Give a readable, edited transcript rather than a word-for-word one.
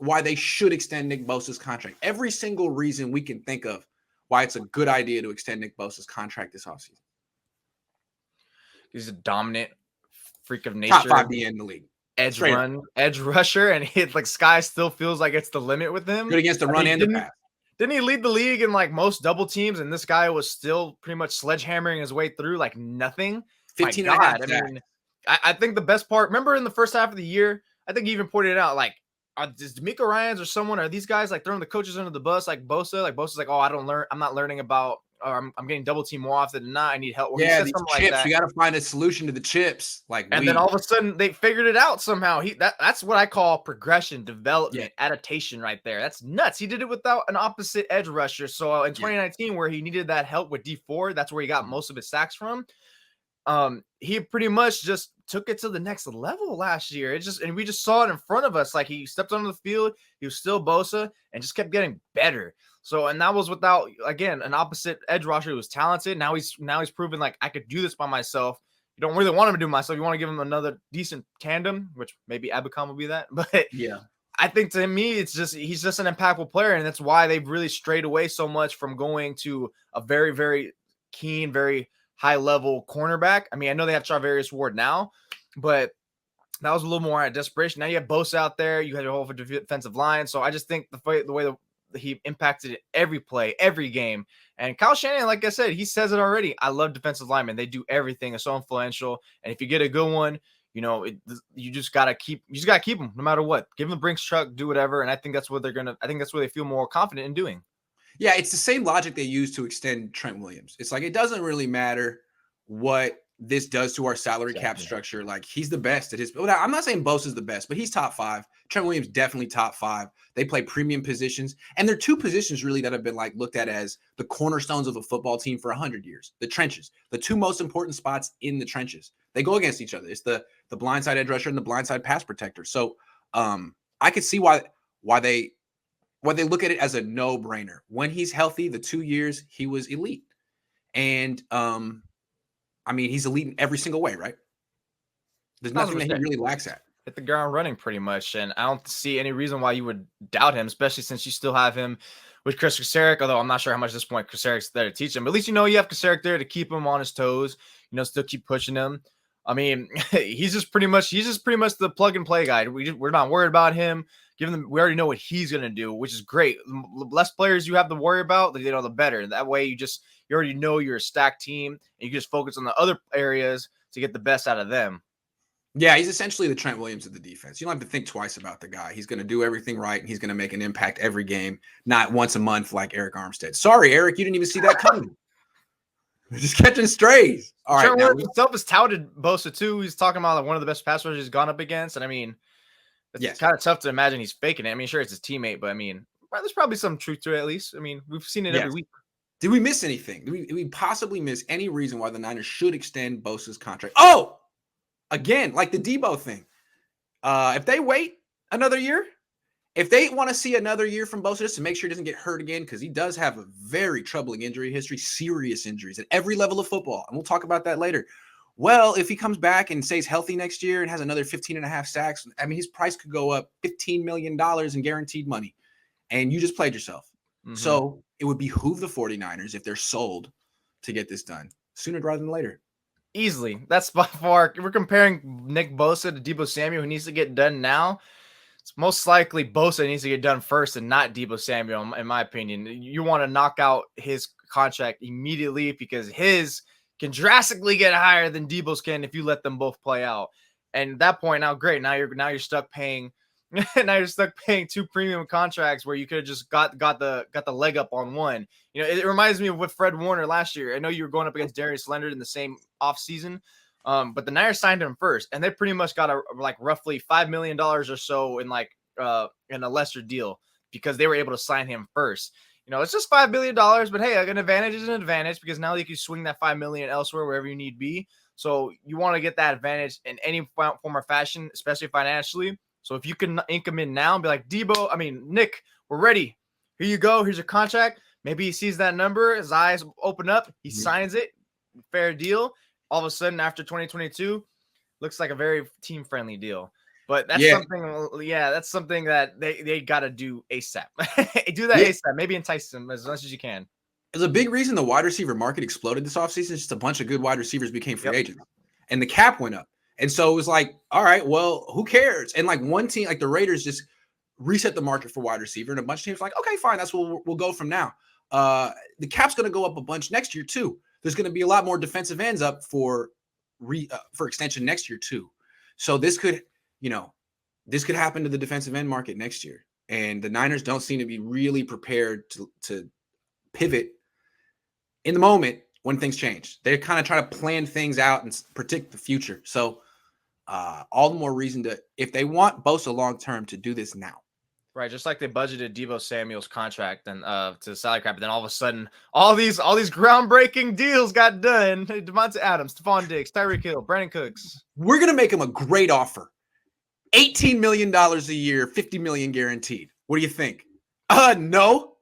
why they should extend Nick Bosa's contract. Every single reason we can think of why it's a good idea to extend Nick Bosa's contract this offseason. He's a dominant freak of nature. Top 5 DN in the league. Edge rusher, and sky still feels like it's the limit with him. Good against the run and the pass. Didn't he lead the league in most double teams? And this guy was still pretty much sledgehammering his way through like nothing. 15 My God. I mean, I think the best part, remember in the first half of the year, I think he even pointed it out, is D'Amico Ryans or someone, are these guys throwing the coaches under the bus like Bosa? Like Bosa's like, oh, I'm not learning about, or I'm getting double team more often than not. I need help. Or yeah, these chips, like that. You got to find a solution to the chips. Then all of a sudden they figured it out somehow. That's what I call progression, development, adaptation right there. That's nuts. He did it without an opposite edge rusher. So in 2019, where he needed that help with D4, that's where he got most of his sacks from. He pretty much just took it to the next level last year. And we just saw it in front of us. Like he stepped onto the field, he was still Bosa and just kept getting better. So, and that was without, again, an opposite edge rusher who was talented. Now he's proven like I could do this by myself. You don't really want him to do myself. You want to give him another decent tandem, which maybe Abicom will be that. But yeah, I think to me, he's just an impactful player. And that's why they've really strayed away so much from going to a very, very keen, very high-level cornerback. I mean, I know they have Charvarius Ward now, but that was a little more out of desperation. Now you have Bosa out there. You had your whole defensive line. So I just think the way that he impacted it every play, every game. And Kyle Shanahan, like I said, he says it already. I love defensive linemen. They do everything. It's so influential. And if you get a good one, you just got to keep them no matter what. Give them the Brinks truck, do whatever. And I think that's what that's where they feel more confident in doing. Yeah, it's the same logic they use to extend Trent Williams. It's like it doesn't really matter what this does to our salary cap structure. Like he's the best at his. I'm not saying Bosa's the best, but he's top 5. Trent Williams definitely top 5. They play premium positions, and they're 2 positions really that have been looked at as the cornerstones of a football team for 100 years. The trenches, the 2 most important spots in the trenches. They go against each other. It's the blindside edge rusher and the blindside pass protector. So I could see why they look at it as a no-brainer. When he's healthy, the 2 years he was elite. And I mean, he's elite in every single way, right? There's nothing that he really lacks at. Hit the ground running pretty much. And I don't see any reason why you would doubt him, especially since you still have him with Chris Kocurek, although I'm not sure how much at this point Kocurek's there to teach him. But at least you have Kocurek there to keep him on his toes, still keep pushing him. I mean, he's just pretty much the plug and play guy. We're not worried about him. We already know what he's going to do, which is great. The less players you have to worry about, the better. That way you already know you're a stacked team and you can just focus on the other areas to get the best out of them. Yeah, he's essentially the Trent Williams of the defense. You don't have to think twice about the guy. He's going to do everything right, and he's going to make an impact every game, not once a month like Eric Armstead. Sorry, Eric, you didn't even see that coming. Just catching strays. All right, Trent Williams himself has touted Bosa too. He's talking about one of the best pass rushers he's gone up against, and I mean, it's kind of tough to imagine he's faking it. I mean, sure, it's his teammate, but I mean, there's probably some truth to it at least. I mean, we've seen it every week. Did we miss anything? Did we possibly miss any reason why the Niners should extend Bosa's contract? Oh! Again, like the Debo thing. If they wait another year, if they want to see another year from Bosa just to make sure he doesn't get hurt again, because he does have a very troubling injury history, serious injuries at every level of football, and we'll talk about that later. Well, if he comes back and stays healthy next year and has another 15.5 sacks, I mean, his price could go up $15 million in guaranteed money, and you just played yourself. Mm-hmm. So it would behoove the 49ers, if they're sold, to get this done sooner rather than later. Easily. That's by far. We're comparing Nick Bosa to Deebo Samuel, who needs to get done now. It's most likely Bosa needs to get done first and not Deebo Samuel, in my opinion. You want to knock out his contract immediately because his can drastically get higher than Deebo's can if you let them both play out. And at that point, now great. Now you're stuck paying. Now you're stuck paying 2 premium contracts where you could have just got the leg up on one. It reminds me of with Fred Warner last year. I know you were going up against Darius Leonard in the same offseason, but the Niners signed him first, and they pretty much got roughly $5 million or so in a lesser deal because they were able to sign him first. It's just $5 million, but hey, an advantage is an advantage because now you can swing that $5 million elsewhere wherever you need be. So you want to get that advantage in any form or fashion, especially financially. So if you can ink him in now and be like, Nick, we're ready. Here you go. Here's your contract. Maybe he sees that number. His eyes open up. He signs it. Fair deal. All of a sudden, after 2022, looks like a very team-friendly deal. But that's that's something that they got to do ASAP. Do that ASAP. Maybe entice them as much as you can. There's a big reason the wide receiver market exploded this offseason. Just a bunch of good wide receivers became free agents, and the cap went up. And so it was like, all right, well, who cares? And like one team, like the Raiders, just reset the market for wide receiver, and a bunch of teams were like, okay, fine, that's what we'll go from now. The cap's going to go up a bunch next year too. There's going to be a lot more defensive ends up for extension next year too. So this could happen to the defensive end market next year. And the Niners don't seem to be really prepared to pivot in the moment when things change. They kind of try to plan things out and predict the future. So all the more reason to, if they want Bosa long-term, to do this now. Right, just like they budgeted Deebo Samuel's contract and to the salary cap, and then all of a sudden, all these groundbreaking deals got done. Devontae Adams, Stephon Diggs, Tyreek Hill, Brandon Cooks. We're gonna make him a great offer. $18 million a year, $50 million guaranteed. What do you think? No.